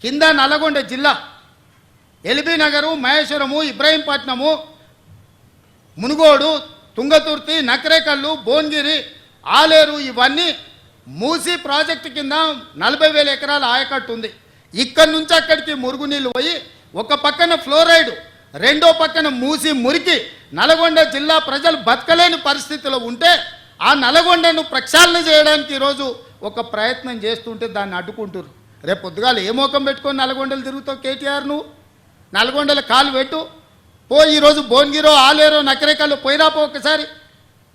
కింద నల్లగొండ జిల్లా ఎల్బీ నగరు, మహేశ్వరము, ఇబ్రాహీంపట్నము, మునుగోడు, తుంగతుర్తి, నకరేకల్లు, భువనగిరి, ఆలేరు ఇవన్నీ మూసీ ప్రాజెక్టు కింద 40,000 ఎకరాల ఆయకట్టు ఉంది. ఇక్కడి నుంచి అక్కడికి మురుగునీళ్ళు పోయి ఒక పక్కన ఫ్లోరైడ్, రెండో పక్కన మూసి మురికి నల్గొండ జిల్లా ప్రజలు బతకలేని పరిస్థితిలో ఉంటే ఆ నల్గొండను ప్రక్షాళన చేయడానికి ఈరోజు ఒక ప్రయత్నం చేస్తుంటే దాన్ని అడ్డుకుంటారు. రేపు పొద్దుగాలు ఏ మోకం పెట్టుకొని నల్గొండలు తిరుగుతావు కేటీఆర్? నువ్వు నల్గొండల కాలు పెట్టు పోయి ఈరోజు భువనగిరో, ఆలేరో, నకరేకల్లో పోయిరాపో ఒకసారి.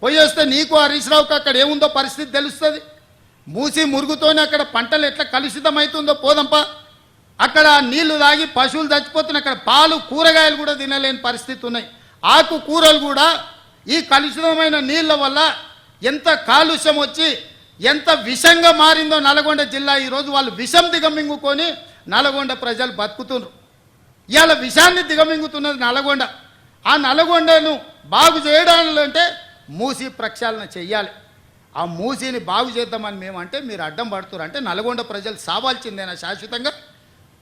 పోయి వస్తే నీకు హరీష్ రావుకి అక్కడ ఏముందో పరిస్థితి తెలుస్తుంది. మూసి మురుగుతోనే అక్కడ పంటలు ఎట్లా కలుషితమవుతుందో పోదంపా. అక్కడ నీళ్లు తాగి పశువులు చచ్చిపోతున్నాయి. అక్కడ పాలు, కూరగాయలు కూడా తినలేని పరిస్థితి ఉన్నాయి. ఆకు కూరలు కూడా ఈ కలుషితమైన నీళ్ళ వల్ల ఎంత కాలుష్యం వచ్చి ఎంత విషంగా మారిందో నల్గొండ జిల్లా. ఈరోజు వాళ్ళు విషం దిగమింగుకొని నల్గొండ ప్రజలు బతుకుతున్నారు. ఇవాళ విషాన్ని దిగమింగుతున్నది నల్గొండ. ఆ నల్గొండను బాగు చేయడాలంటే మూసి ప్రక్షాళన చెయ్యాలి. ఆ మూసీని బాగు చేద్దామని మేమంటే మీరు అడ్డం పడుతున్నారు. అంటే నల్గొండ ప్రజలు సావాల్సిందేనా శాశ్వతంగా?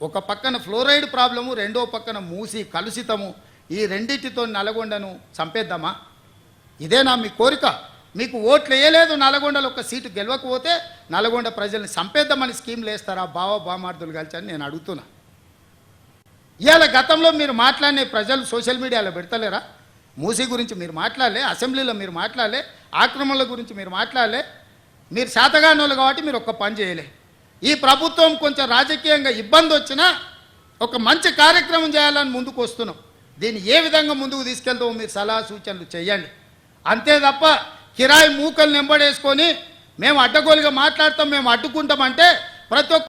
ఒక పక్కన ఫ్లోరైడ్ ప్రాబ్లము, రెండో పక్కన మూసి కలుషితము. ఈ రెండింటితో నల్గొండను చంపేద్దామా? ఇదేనా మీ కోరిక? మీకు ఓట్లు వేయలేదు, నల్గొండలో ఒక సీటు గెలవకపోతే నల్గొండ ప్రజల్ని చంపేద్దామని స్కీమ్లు వేస్తారా బామార్దులు కలిసి అని నేను అడుగుతున్నా. ఇవాళ గతంలో మీరు మాట్లాడిన ప్రజలు సోషల్ మీడియాలో పెడతలేరా? మూసీ గురించి మీరు మాట్లాడలే, అసెంబ్లీలో మీరు మాట్లాడలే, ఆక్రమణల గురించి మీరు మాట్లాడలే. మీరు శాతగానోళ్ళు కాబట్టి మీరు ఒక్క పని చేయలే. ఈ ప్రభుత్వం కొంచెం రాజకీయంగా ఇబ్బంది వచ్చినా ఒక మంచి కార్యక్రమం చేయాలని ముందుకు వస్తున్నాం. దీన్ని ఏ విధంగా ముందుకు తీసుకెళ్తామో మీరు సలహా సూచనలు చేయండి. అంతే తప్ప కిరాయి మూకలు నెంబడేసుకొని మేము అడ్డగోలుగా మాట్లాడతాం, మేము అడ్డుకుంటామంటే ప్రతి ఒక్క